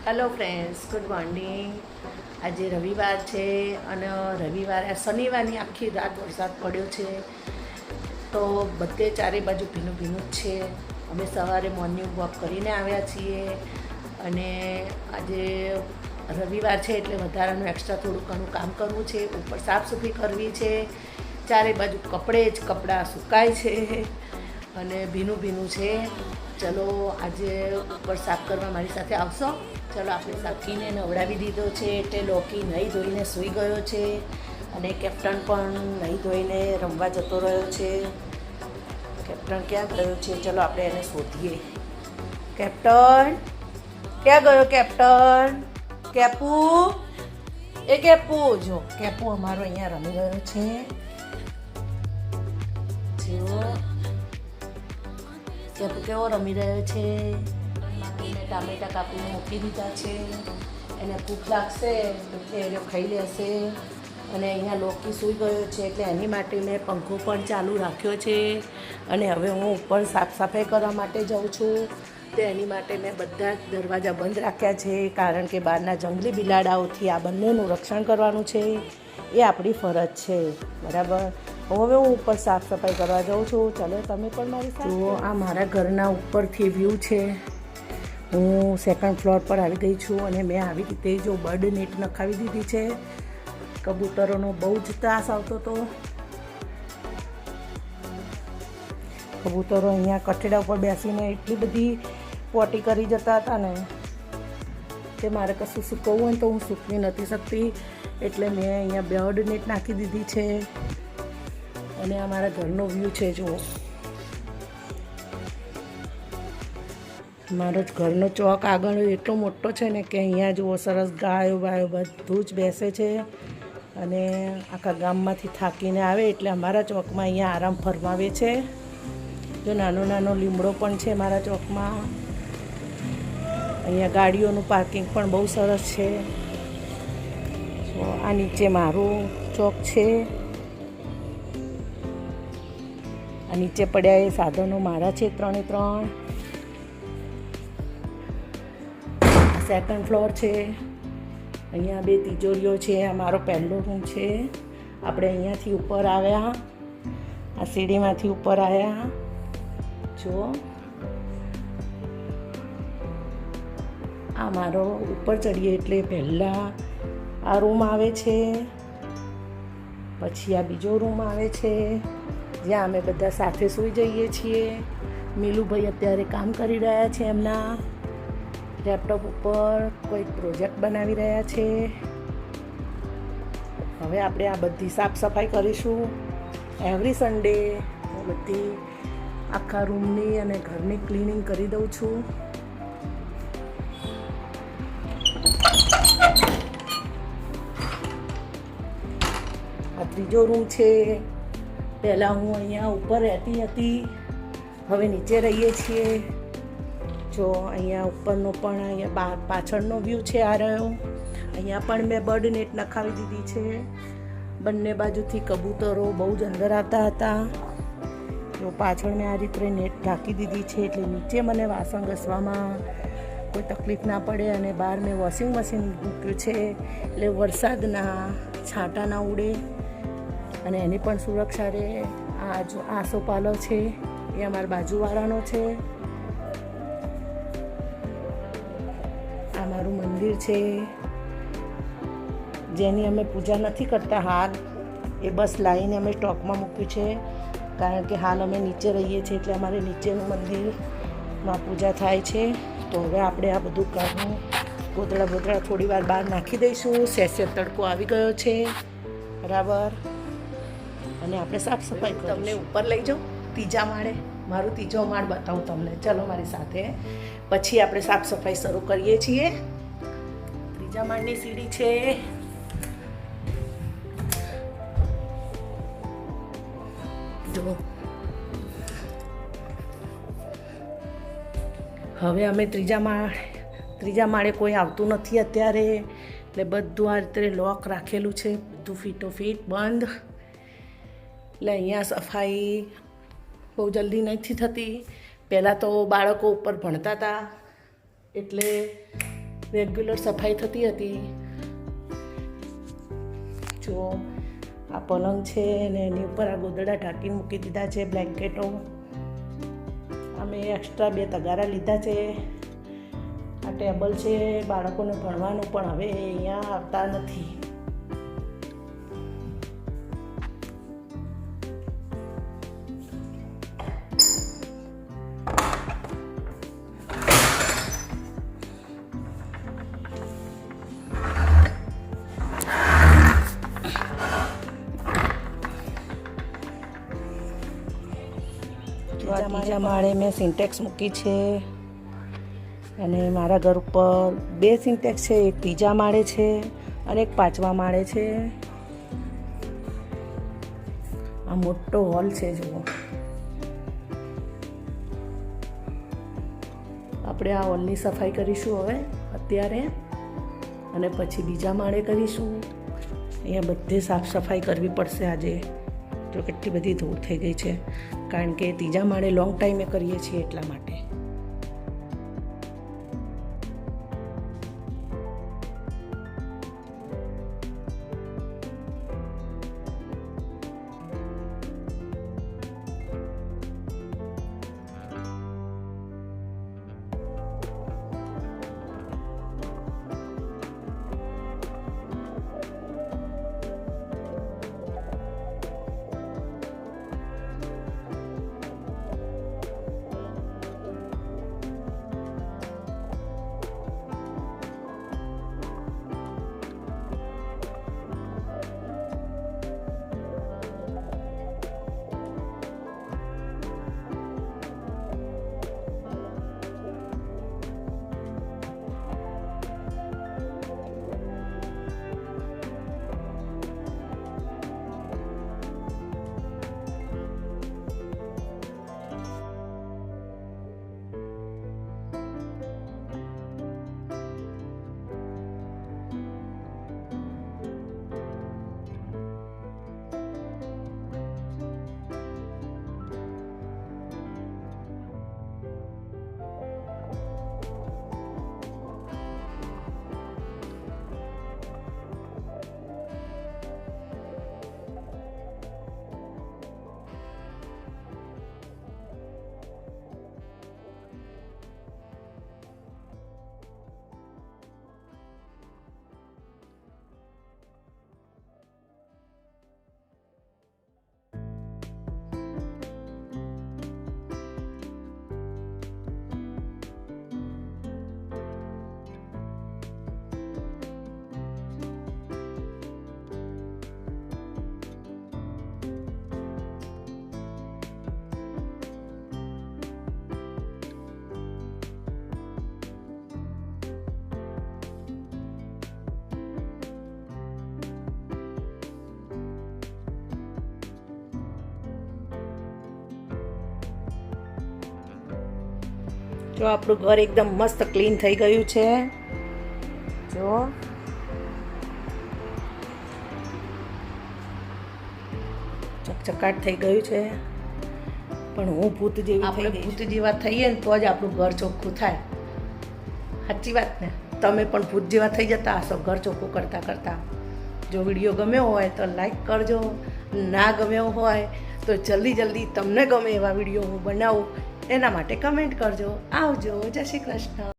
Hello friends, good morning. આજે રવિવાર છે અને રવિવારે શનિવારની આખી રાત વરસાદ પડ્યો છે, તો બધે ચારે બાજુ ભીનું ભીનું જ છે. અમે સવારે મોર્નિંગ વોક કરીને આવ્યા છીએ અને આજે રવિવાર છે એટલે વધારાનું એક્સ્ટ્રા થોડું ઘણું કામ કરવું છે. ઉપર સાફ સફાઈ કરવી છે. ચારે બાજુ કપડાં સુકાય છે અને ભીનું ભીનું છે. ચલો આજે ઉપર સાફ કરવા મારી સાથે આવશો? ચલો આપણે સાકીને નવડાવી દીધો છે એટલે લોકી નહીં ધોઈને સૂઈ ગયો છે અને કેપ્ટન પણ નહીં ધોઈને રમવા જતો રહ્યો છે. કેપ્ટન ક્યાં ગયો છે? ચલો આપણે એને શોધીએ. કેપ્ટન ક્યાં ગયો? કેપ્ટન કેપુ, એ કેપુ, જો કેપુ અમારો અહીંયા રમી રહ્યો છે. જો કેપુ કેવો રમી રહ્યો છે. મેં ટામેટા કાપીને મૂકી દીધા છે. એને ભૂખ લાગશે એટલે એને ખાઈ લેશે. અને અહીંયા લોકી સૂઈ ગયો છે એટલે એની માટે મેં પંખો પણ ચાલુ રાખ્યો છે. અને હવે હું ઉપર સાફ સફાઈ કરવા માટે જાઉં છું. તો એની માટે મેં બધા જ દરવાજા બંધ રાખ્યા છે, કારણ કે બહારના જંગલી બિલાડાઓથી આ બંનેનું રક્ષણ કરવાનું છે. એ આપણી ફરજ છે, બરાબર. હવે હું ઉપર સાફ સફાઈ કરવા જાઉં છું. ચાલો તમે પણ મારી સાથે. તો આ મારા ઘરના ઉપરથી વ્યૂ છે. હું સેકન્ડ ફ્લોર પર આવી ગઈ છું અને મેં આવી રીતે જો બર્ડ નેટ નખાવી દીધી છે. કબૂતરોનો બહુ જ ત્રાસ આવતો હતો. કબૂતરો અહીંયા કઠેડા ઉપર બેસીને એટલી બધી પોટી કરી જતા હતા ને કે મારે કશું સૂકવવું હોય તો હું સૂકવી નથી શકતી. એટલે મેં અહીંયા બર્ડ નેટ નાખી દીધી છે. અને આ મારા ઘરનો વ્યૂ છે. જુઓ, મારો ઘરનો ચોક આગળ એટલો મોટો છે ને કે અહીંયા જુઓ સરસ ગાયો બાયો બધું જ બેસે છે. અને આખા ગામમાંથી થાકીને આવે એટલે અમારા ચોકમાં અહીંયા આરામ ફરમાવે છે. જો નાનો નાનો લીમડો પણ છે મારા ચોકમાં. અહીંયા ગાડીઓનું પાર્કિંગ પણ બહુ સરસ છે. તો આ નીચે મારું ચોક છે. આ નીચે પડ્યા એ સાધનો મારા છે 3 એ 3. સેકન્ડ ફ્લોર છે. અહીંયા 2 તિજોરીઓ છે. આ મારો પહેલો રૂમ છે. આપણે અહીંયાથી ઉપર આવ્યા, આ સીડીમાંથી ઉપર આવ્યા. જો આ મારો ઉપર ચડીએ એટલે પહેલાં આ રૂમ આવે છે, પછી આ બીજો રૂમ આવે છે જ્યાં અમે બધા સાથે સૂઈ જઈએ છીએ. મીલુભાઈ અત્યારે કામ કરી રહ્યા છે. એમના લેપટોપ ઉપર કોઈ પ્રોજેક્ટ બનાવી રહ્યા છે. હવે આપણે આ બધી સાફ સફાઈ કરીશું. એવરી સન્ડે હું બધી આખા રૂમની અને ઘરની ક્લિનિંગ કરી દઉં છું. આ ત્રીજો રૂમ છે. પહેલાં હું અહીંયા ઉપર રહેતી હતી, હવે નીચે રહીએ છીએ. જો અહીંયા ઉપરનો પણ અહીંયા પાછળનો વ્યૂ છે આ રહ્યો. અહીંયા પણ મેં બર્ડ નેટ નખાવી દીધી છે. બંને બાજુથી કબૂતરો બહુ જ અંદર આવતા હતા. તો પાછળ મેં આ રીતે નેટ ઢાંકી દીધી છે એટલે નીચે મને વાસણ ઘસવામાં કોઈ તકલીફ ના પડે. અને બહાર મેં વોશિંગ મશીન મૂક્યું છે એટલે વરસાદના છાંટા ના ઉડે અને એની પણ સુરક્ષા રહે. આ જો આસોપાલો છે એ અમારા બાજુવાળાનો છે. આ મારું મંદિર છે જેની અમે પૂજા નથી કરતા હાલ. એ બસ લાવીને અમે સ્ટોકમાં મૂક્યું છે, કારણ કે હાલ અમે નીચે રહીએ છીએ એટલે અમારે નીચેનું મંદિરમાં પૂજા થાય છે. તો હવે આપણે આ બધું કામનું ગોદડા થોડી વાર બહાર નાખી દઈશું. સેસે તડકો આવી ગયો છે, બરાબર. અને આપણે સાફ સફાઈ તમને ઉપર લઈ જાઉં ત્રીજા માળે. મારું ત્રીજો માળ બતાવું તમને. ચલો મારી સાથે. પછી આપણે સાફ સફાઈ શરૂ કરીએ છીએ. ત્રીજા માળની સીડી છે. જો હવે અમે ત્રીજા માળે કોઈ આવતું નથી અત્યારે, એટલે બધું આ રીતે લોક રાખેલું છે, બધું ફીટો ફીટ બંધ. એટલે અહીંયા સફાઈ બહુ જલ્દી નથી થતી. પહેલાં તો બાળકો ઉપર ભણતા હતા એટલે રેગ્યુલર સફાઈ થતી હતી. જો આ પલંગ છે ને એની ઉપર આ ગોદડા ઢાંકીને મૂકી દીધા છે, બ્લેન્કેટો. અમે એક્સ્ટ્રા 2 તગારા લીધા છે. આ ટેબલ છે બાળકોને ભણવાનું, પણ હવે અહીંયા આવતા નથી. ત્રીજા માળે મેં સિન્ટેક્સ મૂકી છે અને મારા ઘર ઉપર 2 સિન્ટેક્સ છે. એક ત્રીજા માળે છે અને એક 5મા માળે છે. આ મોટો હોલ છે. જુઓ, આપણે આ હોલની સફાઈ કરીશું હવે અત્યારે, અને પછી બીજા માળે કરીશું. અહીંયા બધે સાફ સફાઈ કરવી પડશે આજે. જો કેટલી બધી ધૂળ થઈ ગઈ છે, કારણ કે ત્રીજા માળે લોંગ ટાઈમે કરીએ છીએ એટલા માટે. જો આપણું ઘર એકદમ મસ્ત ક્લીન થઈ ગયું છે. જો ચકચકાટ થઈ ગયું છે. પણ હું ભૂત જેવી થઈ ગઈ. ભૂત જેવા થઈએ ને તો જ આપણું ઘર ચોખ્ખું થાય. સાચી વાત ને? તમે પણ ભૂત જેવા થઈ જતા હશો ઘર ચોખ્ખું કરતાં કરતાં. જો વિડીયો ગમ્યો હોય તો લાઈક કરજો, ના ગમ્યો હોય તો જલ્દી તમને ગમે એવા વિડીયો હું બનાવું એના માટે કમેન્ટ કરજો. આવજો. જય શ્રી કૃષ્ણ.